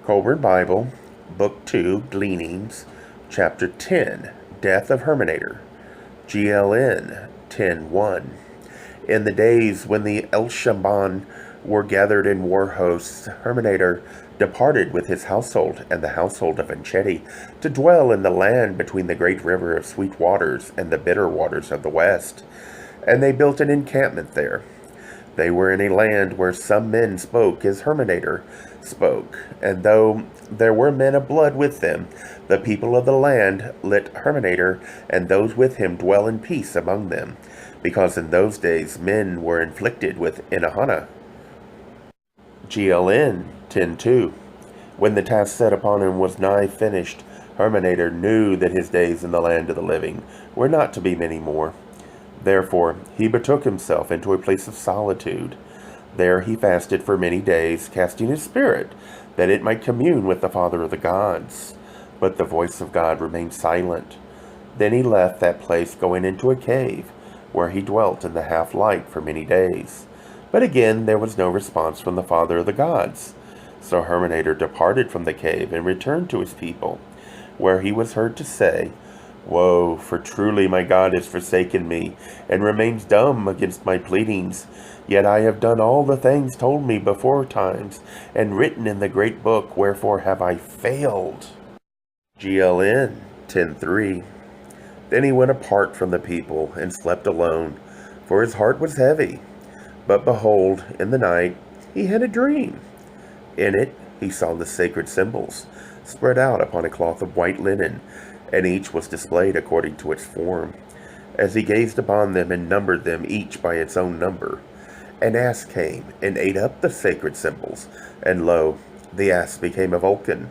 Kolbrin Bible, Book 2, Gleanings, Chapter 10, Death of Hurmenator, GLN 10:1. In the days when the Elshaban were gathered in war hosts, Hurmenator departed with his household and the household of Enchedi to dwell in the land between the great river of sweet waters and the bitter waters of the west. And they built an encampment there. They were in a land where some men spoke as Hurmenator spoke, and though there were men of blood with them, the people of the land let Hurmenator and those with him dwell in peace among them, because in those days men were inflicted with Inahana. GLN 10:2. When the task set upon him was nigh finished, Hurmenator knew that his days in the land of the living were not to be many more. Therefore he betook himself into a place of solitude. There he fasted for many days, casting his spirit, that it might commune with the Father of the gods. But the voice of God remained silent. Then he left that place, going into a cave, where he dwelt in the half-light for many days. But again there was no response from the Father of the gods. So Hurmenator departed from the cave and returned to his people, where he was heard to say, "Woe, for truly my God has forsaken me, and remains dumb against my pleadings. Yet I have done all the things told me before times, and written in the great book, wherefore have I failed?" GLN 10:3. Then he went apart from the people, and slept alone, for his heart was heavy. But behold, in the night he had a dream. In it he saw the sacred symbols, spread out upon a cloth of white linen, and each was displayed according to its form. As he gazed upon them and numbered them each by its own number, an ass came and ate up the sacred symbols, and lo, the ass became a Vulcan.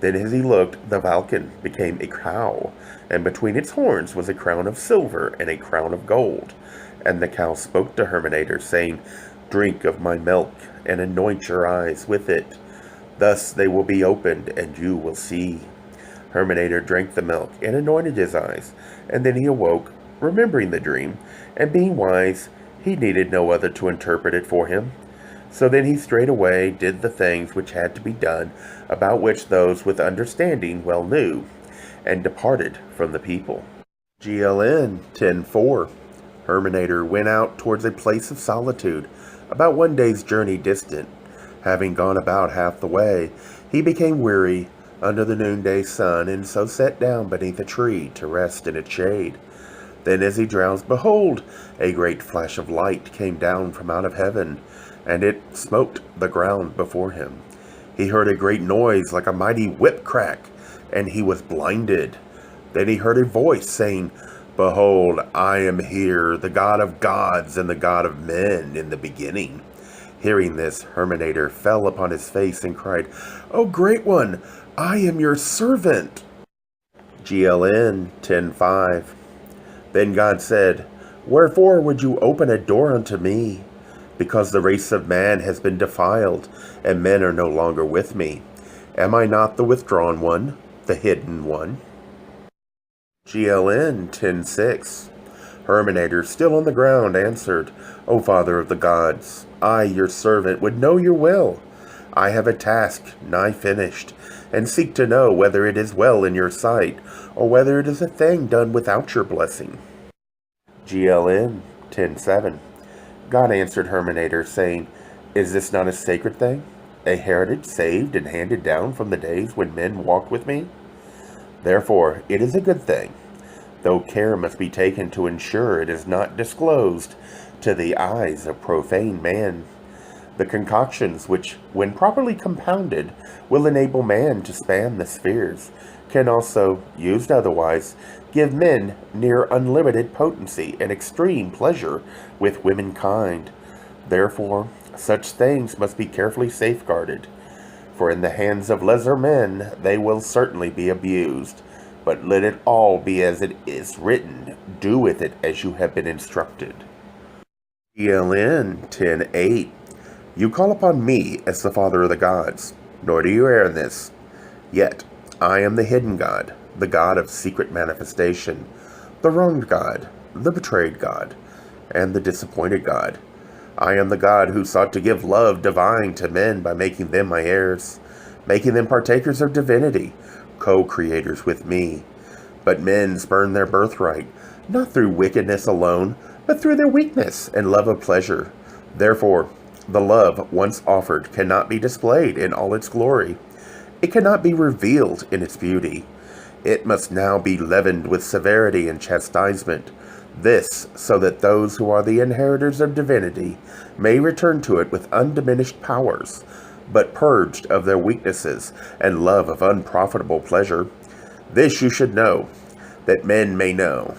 Then as he looked, the Vulcan became a cow, and between its horns was a crown of silver and a crown of gold. And the cow spoke to Hurmenator, saying, "Drink of my milk, and anoint your eyes with it. Thus they will be opened, and you will see." Hurmenator drank the milk and anointed his eyes, and then he awoke, remembering the dream, and being wise, he needed no other to interpret it for him. So then he straightway did the things which had to be done, about which those with understanding well knew, and departed from the people. GLN 10:4. Hurmenator went out towards a place of solitude, about 1 day's journey distant. Having gone about half the way, he became weary under the noonday sun, and so sat down beneath a tree to rest in its shade. Then as he drowsed, behold, a great flash of light came down from out of heaven, and it smote the ground before him. He heard a great noise like a mighty whip crack, and he was blinded. Then he heard a voice saying, "Behold, I am here, the God of gods and the God of men in the beginning." Hearing this, Hurmenator fell upon his face and cried, "O great one, I am your servant." GLN 10:5. Then God said, "Wherefore would you open a door unto me? Because the race of man has been defiled, and men are no longer with me. Am I not the withdrawn one, the hidden one?" GLN 10:6. Hurmenator, still on the ground, answered, "O Father of the gods, I, your servant, would know your will. I have a task nigh finished, and seek to know whether it is well in your sight, or whether it is a thing done without your blessing." GLN 10:7. God answered Hurmenator, saying, "Is this not a sacred thing, a heritage saved and handed down from the days when men walked with me? Therefore it is a good thing, though care must be taken to ensure it is not disclosed to the eyes of profane man. The concoctions which, when properly compounded, will enable man to span the spheres, can also, used otherwise, give men near unlimited potency and extreme pleasure with womankind. Therefore, such things must be carefully safeguarded, for in the hands of lesser men they will certainly be abused. But let it all be as it is written. Do with it as you have been instructed." GLN 10:8. You call upon me as the Father of the gods, nor do you err in this. Yet I am the hidden God, the God of secret manifestation, the wronged God, the betrayed God, and the disappointed God. I am the God who sought to give love divine to men by making them my heirs. making them partakers of divinity, co-creators with me. But men spurn their birthright, not through wickedness alone, but through their weakness and love of pleasure. Therefore, the love once offered cannot be displayed in all its glory. It cannot be revealed in its beauty. It must now be leavened with severity and chastisement. This, so that those who are the inheritors of divinity may return to it with undiminished powers, but purged of their weaknesses and love of unprofitable pleasure. This you should know, that men may know.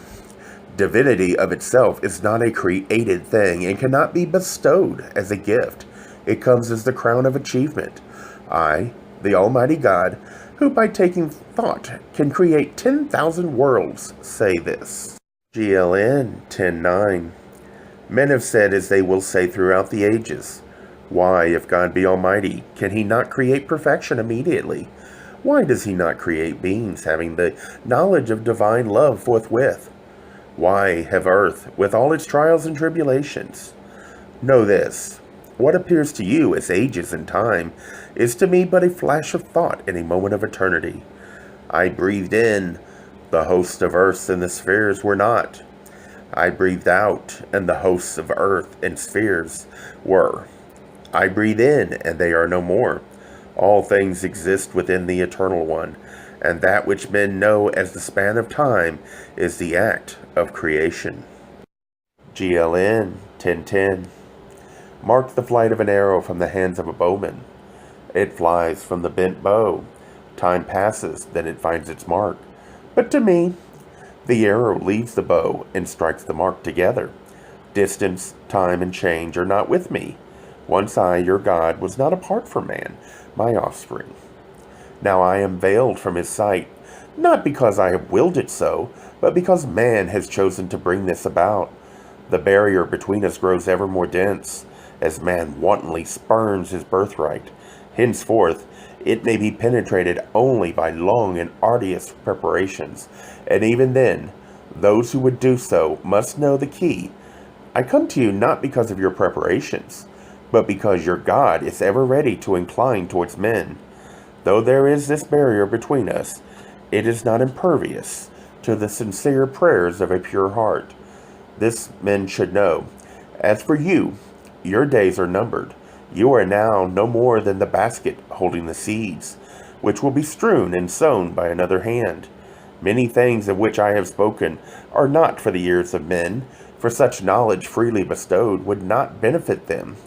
Divinity of itself is not a created thing and cannot be bestowed as a gift. It comes as the crown of achievement. I, the Almighty God, who by taking thought can create 10,000 worlds, say this. GLN 10:9. Men have said as they will say throughout the ages, why, if God be almighty, can he not create perfection immediately? Why does he not create beings having the knowledge of divine love forthwith? Why have earth, with all its trials and tribulations? Know this, what appears to you as ages and time is to me but a flash of thought in a moment of eternity. I breathed in, the hosts of earth and the spheres were not. I breathed out, and the hosts of earth and spheres were. I breathe in, and they are no more. All things exist within the Eternal One, and that which men know as the span of time is the act of creation. GLN 10:10. Mark the flight of an arrow from the hands of a bowman. It flies from the bent bow. Time passes, then it finds its mark. But to me, the arrow leaves the bow and strikes the mark together. Distance, time, and change are not with me. Once I, your God, was not apart from man, my offspring. Now I am veiled from his sight, not because I have willed it so, but because man has chosen to bring this about. The barrier between us grows ever more dense, as man wantonly spurns his birthright. Henceforth, it may be penetrated only by long and arduous preparations, and even then, those who would do so must know the key. I come to you not because of your preparations, but because your God is ever ready to incline towards men. Though there is this barrier between us, it is not impervious to the sincere prayers of a pure heart. This men should know. As for you, your days are numbered. You are now no more than the basket holding the seeds, which will be strewn and sown by another hand. Many things of which I have spoken are not for the ears of men, for such knowledge freely bestowed would not benefit them.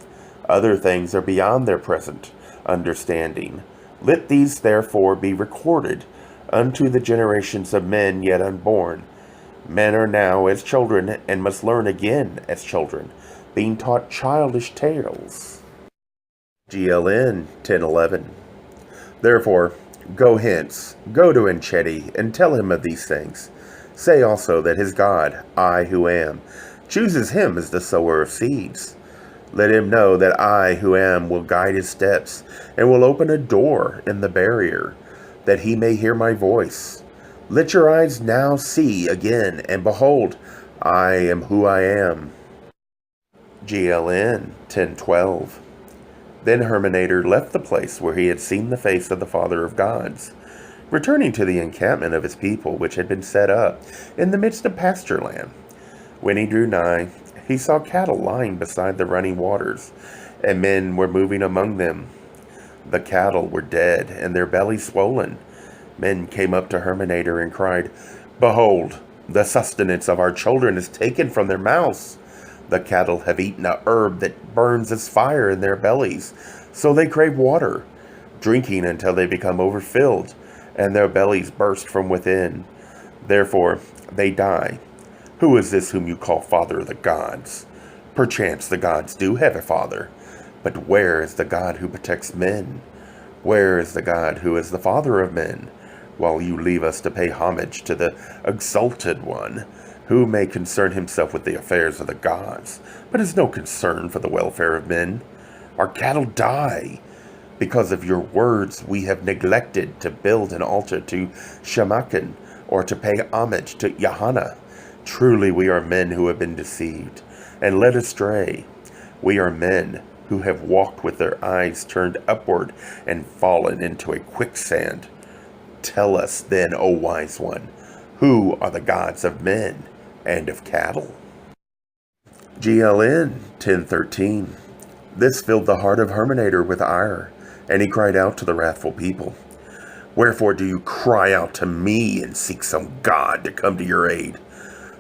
Other things are beyond their present understanding. Let these therefore be recorded unto the generations of men yet unborn. Men are now as children, and must learn again as children, being taught childish tales. GLN 10:11. Therefore, go hence, go to Enchedi, and tell him of these things. Say also that his God, I who am, chooses him as the sower of seeds. Let him know that I who am will guide his steps, and will open a door in the barrier, that he may hear my voice. Let your eyes now see again, and behold, I am who I am. GLN 10:12. Then Hurmenator left the place where he had seen the face of the Father of Gods, returning to the encampment of his people, which had been set up in the midst of pasture land. When he drew nigh, he saw cattle lying beside the running waters, and men were moving among them. The cattle were dead, and their bellies swollen. Men came up to Hurmenator and cried, Behold, the sustenance of our children is taken from their mouths. The cattle have eaten a herb that burns as fire in their bellies, so they crave water, drinking until they become overfilled, and their bellies burst from within. Therefore they die. Who is this whom you call Father of the gods? Perchance the gods do have a father, but where is the God who protects men? Where is the God who is the Father of men? While you leave us to pay homage to the exalted one, who may concern himself with the affairs of the gods, but has no concern for the welfare of men. Our cattle die. Because of your words, we have neglected to build an altar to Shamakin, or to pay homage to Yahana. Truly we are men who have been deceived, and led astray. We are men who have walked with their eyes turned upward and fallen into a quicksand. Tell us then, O wise one, who are the gods of men and of cattle? GLN 1013. This filled the heart of Hurmenator with ire, and he cried out to the wrathful people, Wherefore do you cry out to me and seek some god to come to your aid?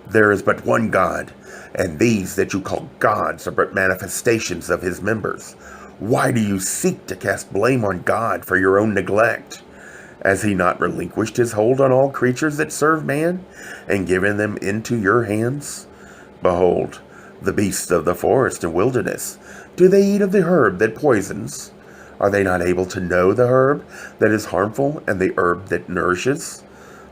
There is but one God, and these that you call gods are but manifestations of his members. Why do you seek to cast blame on God for your own neglect? Has he not relinquished his hold on all creatures that serve man, and given them into your hands? Behold, the beasts of the forest and wilderness, do they eat of the herb that poisons? Are they not able to know the herb that is harmful and the herb that nourishes?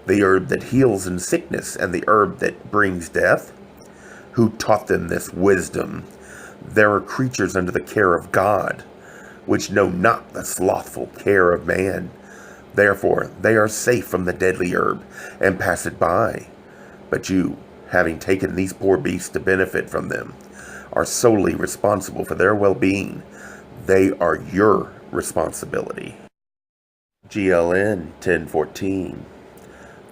The herb that heals in sickness and the herb that brings death? Who taught them this wisdom? There are creatures under the care of God, which know not the slothful care of man. Therefore they are safe from the deadly herb, and pass it by. But you, having taken these poor beasts to benefit from them, are solely responsible for their well-being. They are your responsibility. GLN 1014.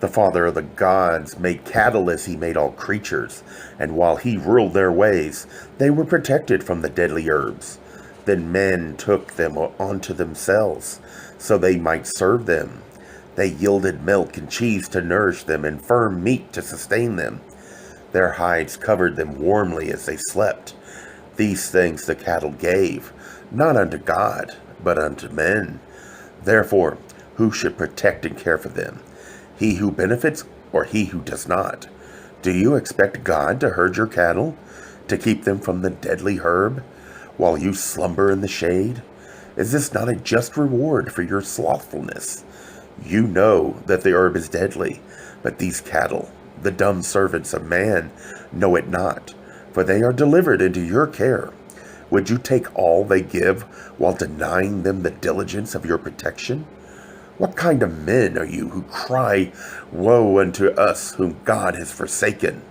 The Father of the gods made cattle as he made all creatures, and while he ruled their ways, they were protected from the deadly herbs. Then men took them onto themselves, so they might serve them. They yielded milk and cheese to nourish them, and firm meat to sustain them. Their hides covered them warmly as they slept. These things the cattle gave, not unto God, but unto men. Therefore, who should protect and care for them? He who benefits or he who does not? Do you expect God to herd your cattle, to keep them from the deadly herb, while you slumber in the shade? Is this not a just reward for your slothfulness? You know that the herb is deadly, but these cattle, the dumb servants of man, know it not, for they are delivered into your care. Would you take all they give while denying them the diligence of your protection? What kind of men are you who cry, Woe unto us whom God has forsaken?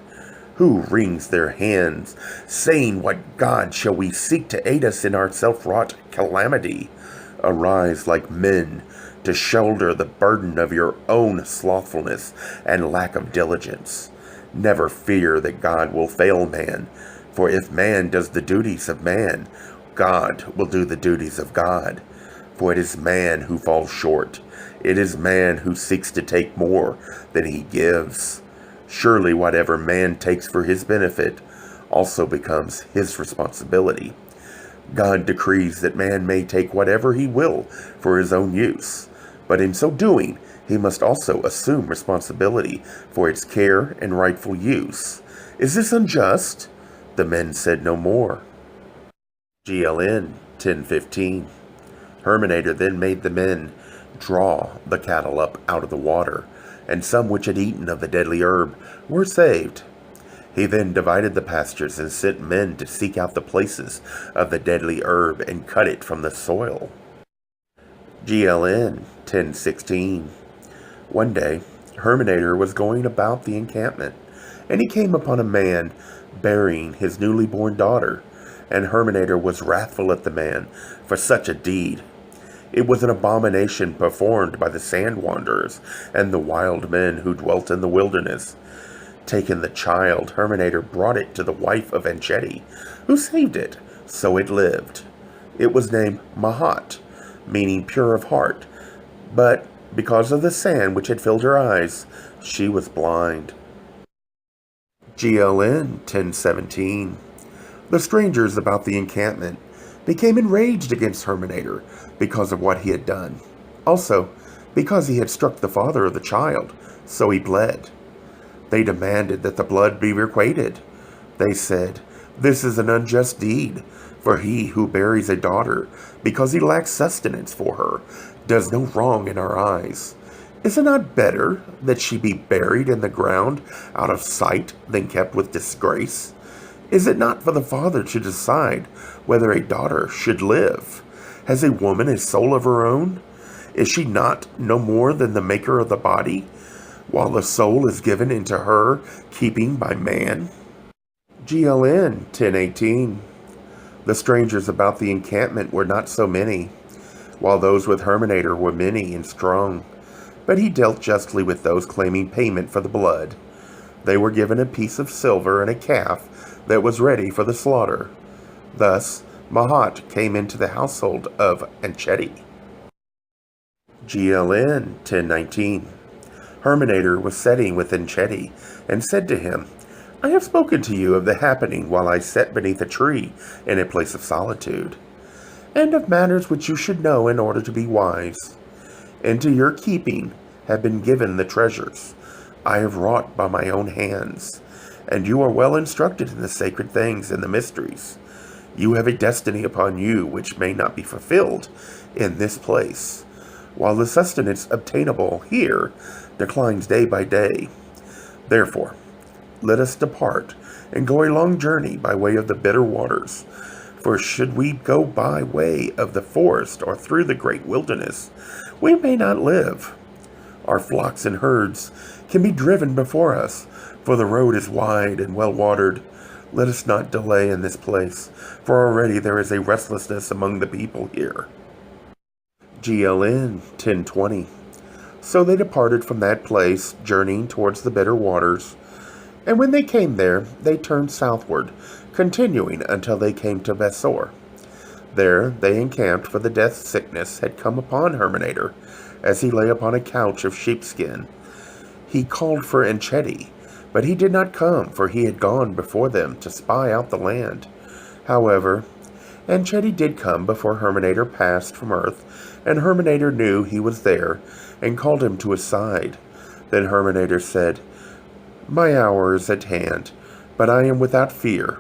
Who wrings their hands, saying, What God shall we seek to aid us in our self-wrought calamity? Arise like men to shoulder the burden of your own slothfulness and lack of diligence. Never fear that God will fail man, for if man does the duties of man, God will do the duties of God. For it is man who falls short. It is man who seeks to take more than he gives. Surely whatever man takes for his benefit also becomes his responsibility. God decrees that man may take whatever he will for his own use, but in so doing, he must also assume responsibility for its care and rightful use. Is this unjust? The men said no more. GLN 1015. Hurmenator then made the men draw the cattle up out of the water, and some which had eaten of the deadly herb were saved. He then divided the pastures and sent men to seek out the places of the deadly herb and cut it from the soil. GLN 1016. One day, Hurmenator was going about the encampment, and he came upon a man burying his newly born daughter, and Hurmenator was wrathful at the man for such a deed. It was an abomination performed by the sand wanderers and the wild men who dwelt in the wilderness. Taking the child, Hurmenator brought it to the wife of Encheti, who saved it, so it lived. It was named Mahat, meaning pure of heart, but because of the sand which had filled her eyes, she was blind. GLN 1017. The strangers about the encampment became enraged against Hurmenator because of what he had done. Also, because he had struck the father of the child, so he bled. They demanded that the blood be requited. They said, This is an unjust deed, for he who buries a daughter because he lacks sustenance for her does no wrong in our eyes. Is it not better that she be buried in the ground out of sight than kept with disgrace? Is it not for the father to decide whether a daughter should live? Has a woman a soul of her own? Is she not no more than the maker of the body, while the soul is given into her keeping by man? GLN 1018. The strangers about the encampment were not so many, while those with Hurmenator were many and strong. But he dealt justly with those claiming payment for the blood. They were given a piece of silver and a calf that was ready for the slaughter. Thus Mahat came into the household of Enchedi. GLN 1019. Hurmenator was sitting with Enchedi, and said to him, I have spoken to you of the happening while I sat beneath a tree in a place of solitude, and of matters which you should know in order to be wise. Into your keeping have been given the treasures I have wrought by my own hands, and you are well instructed in the sacred things and the mysteries. You have a destiny upon you which may not be fulfilled in this place, while the sustenance obtainable here declines day by day. Therefore, let us depart and go a long journey by way of the bitter waters. For should we go by way of the forest or through the great wilderness, we may not live. Our flocks and herds can be driven before us, for the road is wide and well watered. Let us not delay in this place, for already there is a restlessness among the people here. GLN 1020. So they departed from that place, journeying towards the bitter waters. And when they came there, they turned southward, continuing until they came to Besor. There they encamped, for the death sickness had come upon Hurmenator, as he lay upon a couch of sheepskin. He called for Enchedi, but he did not come, for he had gone before them to spy out the land. However, Enchedi did come before Hurmenator passed from earth, and Hurmenator knew he was there, and called him to his side. Then Hurmenator said, My hour is at hand, but I am without fear,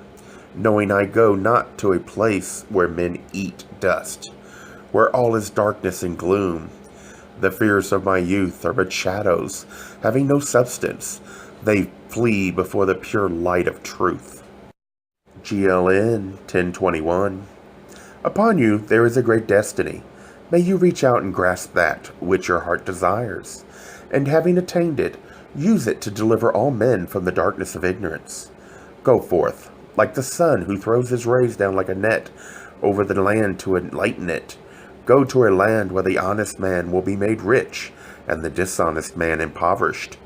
knowing I go not to a place where men eat dust, where all is darkness and gloom. The fears of my youth are but shadows, having no substance. They flee before the pure light of truth. GLN 1021. Upon you there is a great destiny. May you reach out and grasp that which your heart desires, and having attained it, use it to deliver all men from the darkness of ignorance. Go forth, like the sun who throws his rays down like a net over the land to enlighten it. Go to a land where the honest man will be made rich, and the dishonest man impoverished.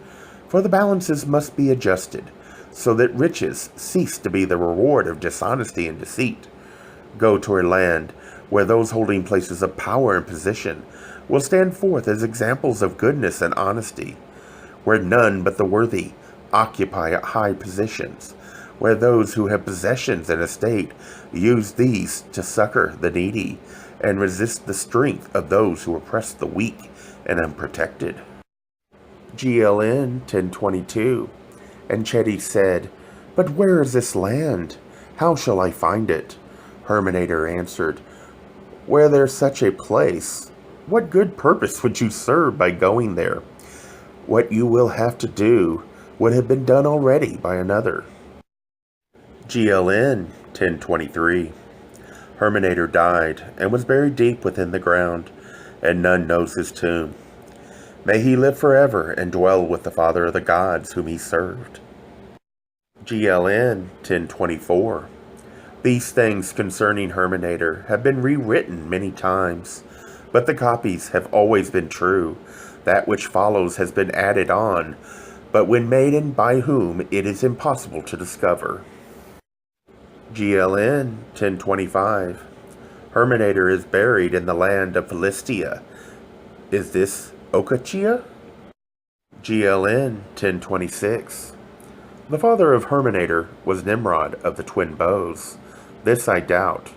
For the balances must be adjusted, so that riches cease to be the reward of dishonesty and deceit. Go to a land where those holding places of power and position will stand forth as examples of goodness and honesty, where none but the worthy occupy high positions, where those who have possessions and estate use these to succor the needy, and resist the strength of those who oppress the weak and unprotected. GLN 1022. Enchedi said, But where is this land? How shall I find it? Hurmenator answered, Where there's such a place, what good purpose would you serve by going there? What you will have to do would have been done already by another. GLN 1023. Hurmenator died and was buried deep within the ground, and none knows his tomb. May he live forever and dwell with the Father of the gods whom he served. GLN 1024. These things concerning Hurmenator have been rewritten many times, but the copies have always been true. That which follows has been added on, but when made and by whom it is impossible to discover. GLN 1025. Hurmenator is buried in the land of Philistia. Is this Okachia? GLN 1026. The father of Hurmenator was Nimrod of the twin bows. This I doubt,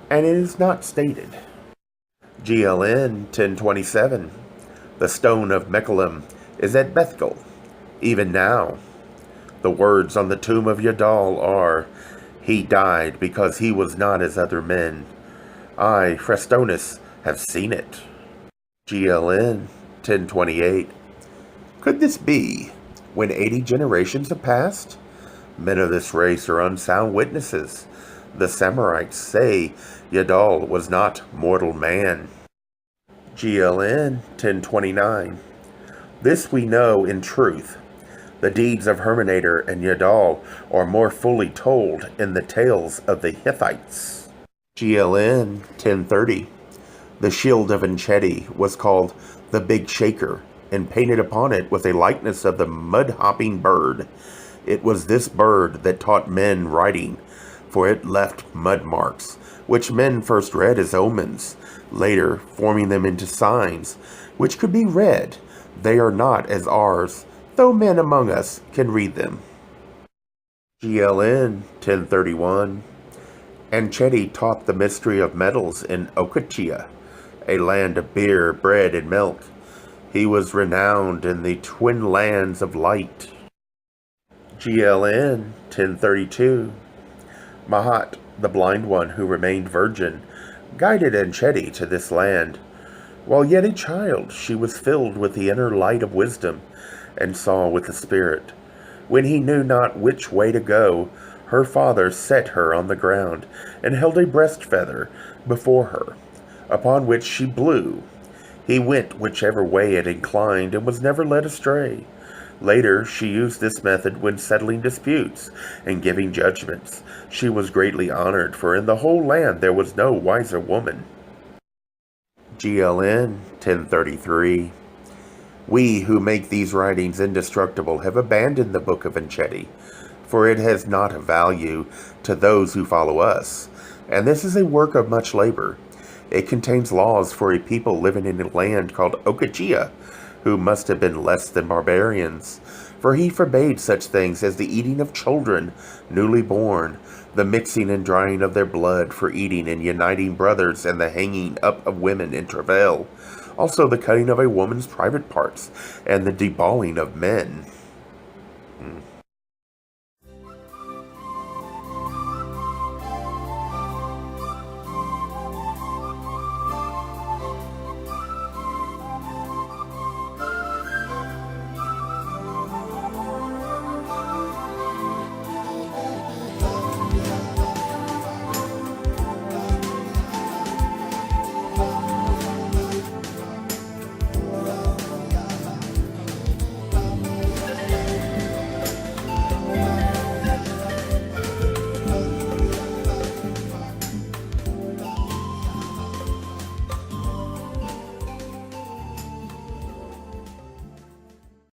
and it is not stated. GLN 1027. The stone of Mechilem is at Bethel, even now. The words on the tomb of Yadal are, He died because he was not as other men. I, Frestonus, have seen it. GLN 1028. Could this be, when 80 generations have passed? Men of this race are unsound witnesses. The Samarites say Yadal was not mortal man. GLN 1029. This we know in truth. The deeds of Hurmenator and Yadal are more fully told in the tales of the Hittites. GLN 1030. The shield of Enchedi was called the Big Shaker, and painted upon it was a likeness of the mud-hopping bird. It was this bird that taught men writing, for it left mud marks, which men first read as omens, later forming them into signs, which could be read. They are not as ours, though men among us can read them. GLN 1031. Enchedi taught the mystery of metals in Okachia, a land of beer, bread, and milk. He was renowned in the twin lands of light. GLN 1032. Mahat, the blind one who remained virgin, guided Enchedi to this land. While yet a child, she was filled with the inner light of wisdom, and saw with the Spirit. When he knew not which way to go, her father set her on the ground, and held a breast feather before her, upon which she blew. He went whichever way it inclined, and was never led astray. Later, she used this method when settling disputes and giving judgments. She was greatly honored, for in the whole land there was no wiser woman. GLN 1033. We who make these writings indestructible have abandoned the Book of Enchedi, for it has not a value to those who follow us, and this is a work of much labor. It contains laws for a people living in a land called Okachia, who must have been less than barbarians, for he forbade such things as the eating of children newly born, the mixing and drying of their blood for eating and uniting brothers, and the hanging up of women in travail, also the cutting of a woman's private parts, and the deballing of men.